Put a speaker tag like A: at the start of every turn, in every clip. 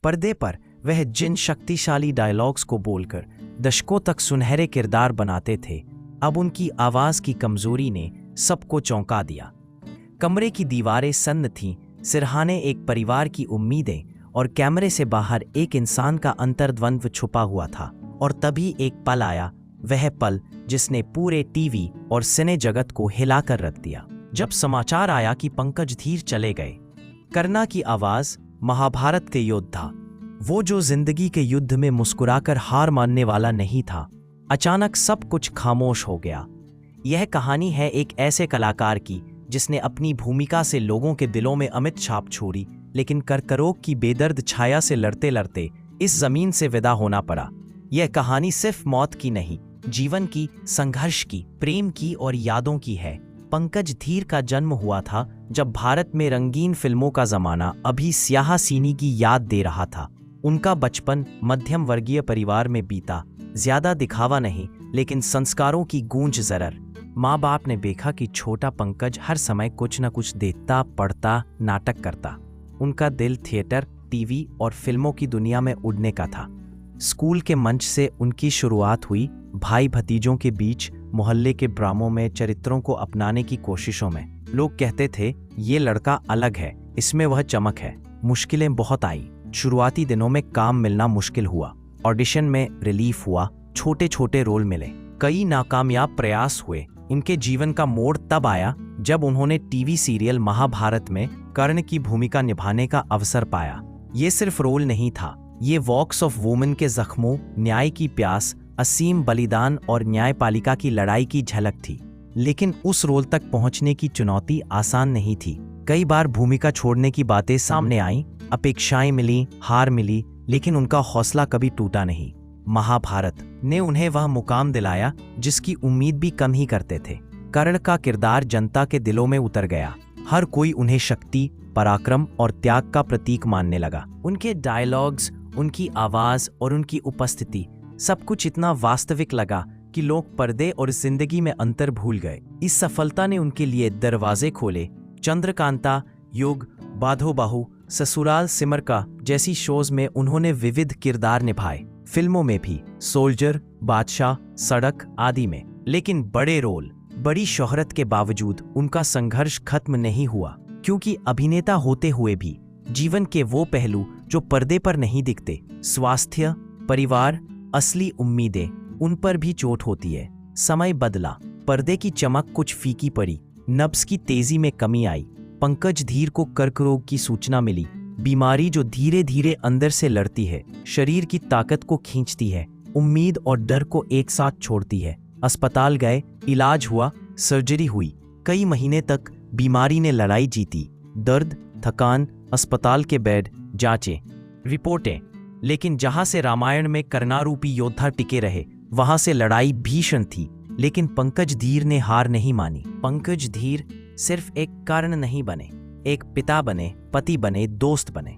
A: पर्दे पर वह जिन शक्तिशाली डायलॉग्स को बोलकर दशकों तक सुनहरे किरदार बनाते थे, अब उनकी आवाज की कमजोरी ने सबको चौंका दिया। कमरे की दीवारें सन्न थीं, सिरहाने एक परिवार की उम्मीदें और कैमरे से बाहर एक इंसान का अंतर्द्वंद्व छुपा हुआ था। और तभी एक पल आया, वह पल जिसने पूरे टीवी और सिने जगत को हिलाकर रख दिया। जब समाचार आया कि पंकज धीर चले गए, कर्णा की आवाज, महाभारत के योद्धा, वो जो जिंदगी के युद्ध में मुस्कुराकर हार मानने वाला नहीं था, अचानक सब कुछ खामोश हो गया। यह कहानी है एक ऐसे कलाकार की जिसने अपनी भूमिका से लोगों के दिलों में अमिट छाप छोड़ी, लेकिन कर्करोग की बेदर्द छाया से लड़ते लड़ते इस जमीन से विदा होना पड़ा। यह कहानी सिर्फ मौत की नहीं, जीवन की, संघर्ष की, प्रेम की और यादों की है। पंकज धीर का जन्म हुआ था जब भारत में रंगीन फिल्मों का जमाना अभी स्याह सीनी की याद दे रहा था। उनका बचपन मध्यम वर्गीय परिवार में बीता, ज्यादा दिखावा नहीं लेकिन संस्कारों की गूंज जरर। माँ बाप ने देखा कि छोटा पंकज हर समय कुछ न कुछ देखता, पढ़ता, नाटक करता। उनका दिल थिएटर, टीवी और फिल्मों की दुनिया में उड़ने का था। स्कूल के मंच से उनकी शुरुआत हुई, भाई भतीजों के बीच, मोहल्ले के ड्रामों में चरित्रों को अपनाने की कोशिशों में। लोग कहते थे, ये लड़का अलग है, इसमें वह चमक है। मुश्किलें बहुत आई। शुरुआती दिनों में काम मिलना मुश्किल हुआ, ऑडिशन में रिलीफ हुआ, छोटे छोटे रोल मिले, कई नाकामयाब प्रयास हुए। उनके जीवन का मोड़ तब आया जब उन्होंने टीवी सीरियल महाभारत में कर्ण की भूमिका निभाने का अवसर पाया। ये सिर्फ रोल नहीं था, ये वॉक्स ऑफ वुमेन के जख्मों, न्याय की प्यास, असीम बलिदान और न्यायपालिका की लड़ाई की झलक थी। लेकिन उस रोल तक पहुंचने की चुनौती आसान नहीं थी। कई बार भूमिका छोड़ने की बातें सामने आईं, अपेक्षाएं मिली, हार मिली, लेकिन उनका हौसला कभी टूटा नहीं। महाभारत ने उन्हें वह मुकाम दिलाया जिसकी उम्मीद भी कम ही करते थे। कर्ण का किरदार जनता के दिलों में उतर गया। हर कोई उन्हें शक्ति, पराक्रम और त्याग का प्रतीक मानने लगा। उनके डायलॉग्स, उनकी आवाज और उनकी उपस्थिति, सब कुछ इतना वास्तविक लगा कि लोग पर्दे और जिंदगी में अंतर भूल गए। इस सफलता ने उनके लिए दरवाजे खोले। चंद्रकांता, युग, बाधो बाहु, ससुराल सिमर का जैसी शोज में उन्होंने विविध किरदार निभाए। फिल्मों में भी, सोल्जर, बादशाह, सड़क आदि में। लेकिन बड़े रोल, बड़ी शोहरत के बावजूद उनका संघर्ष खत्म नहीं हुआ, क्योंकि अभिनेता होते हुए भी जीवन के वो पहलू जो पर्दे पर नहीं दिखते, स्वास्थ्य, परिवार, असली उम्मीदें, उन पर भी चोट होती है। समय बदला, पर्दे की चमक कुछ फीकी पड़ी, नब्ज की तेजी में कमी आई। पंकज धीर को कर्क रोग की सूचना मिली, बीमारी जो धीरे धीरे अंदर से लड़ती है, शरीर की ताकत को खींचती है, उम्मीद और डर को एक साथ छोड़ती है। अस्पताल गए, इलाज हुआ, सर्जरी हुई, कई महीने तक बीमारी ने लड़ाई जीती। दर्द, थकान, अस्पताल के बेड, जांचें, रिपोर्टें, लेकिन जहां से रामायण में कर्णारूपी योद्धा टिके रहे, वहां से लड़ाई भीषण थी। लेकिन पंकज धीर ने हार नहीं मानी। पंकज धीर सिर्फ एक कर्ण नहीं बने, एक पिता बने, पति बने, दोस्त बने।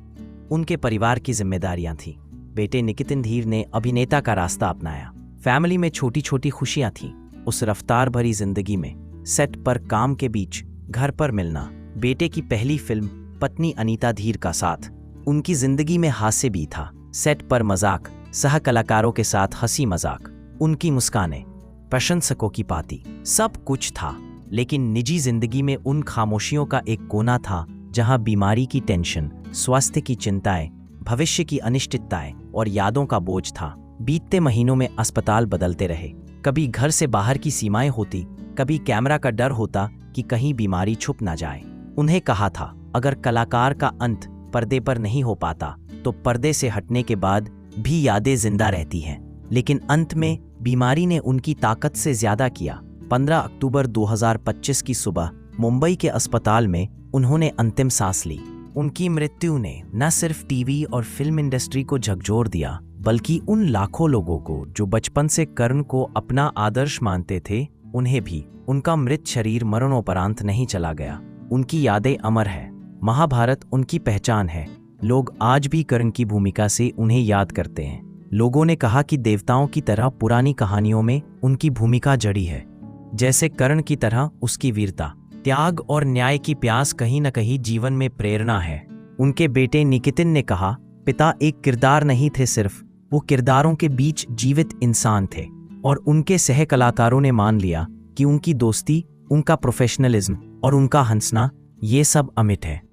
A: उनके परिवार की जिम्मेदारियां थीं। बेटे निकितिन धीर ने अभिनेता का रास्ता अपनाया। फैमिली में छोटी छोटी खुशियां थीं। उस रफ्तार भरी जिंदगी में सेट पर काम के बीच घर पर मिलना, बेटे की पहली फिल्म, पत्नी अनीता धीर का साथ। उनकी जिंदगी में हास्य भी था। सेट पर मजाक, सह कलाकारों के साथ हंसी मजाक, उनकी मुस्कानें, प्रशंसकों की पाती, सब कुछ था। लेकिन निजी जिंदगी में उन खामोशियों का एक कोना था जहां बीमारी की टेंशन, स्वास्थ्य की चिंताएं, भविष्य की अनिश्चितताएं और यादों का बोझ था। बीतते महीनों में अस्पताल बदलते रहे। कभी घर से बाहर की सीमाएं होती, कभी कैमरा का डर होता कि कहीं बीमारी छुप ना जाए। उन्हें कहा था, अगर कलाकार का अंत पर्दे पर नहीं हो पाता तो पर्दे से हटने के बाद भी यादें जिंदा रहती हैं। लेकिन अंत में बीमारी ने उनकी ताकत से ज्यादा किया। 15 अक्टूबर 2025 की सुबह मुंबई के अस्पताल में उन्होंने अंतिम सांस ली। उनकी मृत्यु ने न सिर्फ टीवी और फिल्म इंडस्ट्री को झकझोर दिया, बल्कि उन लाखों लोगों को जो बचपन से कर्ण को अपना आदर्श मानते थे, उन्हें भी। उनका मृत शरीर मरणोपरांत नहीं चला गया। उनकी यादें अमर है। महाभारत उनकी पहचान है। लोग आज भी कर्ण की भूमिका से उन्हें याद करते हैं। लोगों ने कहा कि देवताओं की तरह पुरानी कहानियों में उनकी भूमिका जड़ी है। जैसे कर्ण की तरह उसकी वीरता, त्याग और न्याय की प्यास कहीं न कहीं जीवन में प्रेरणा है। उनके बेटे निकितिन ने कहा, पिता एक किरदार नहीं थे सिर्फ, वो किरदारों के बीच जीवित इंसान थे। और उनके सह कलाकारों ने मान लिया कि उनकी दोस्ती, उनका प्रोफेशनलिज्म और उनका हंसना, ये सब अमिट है।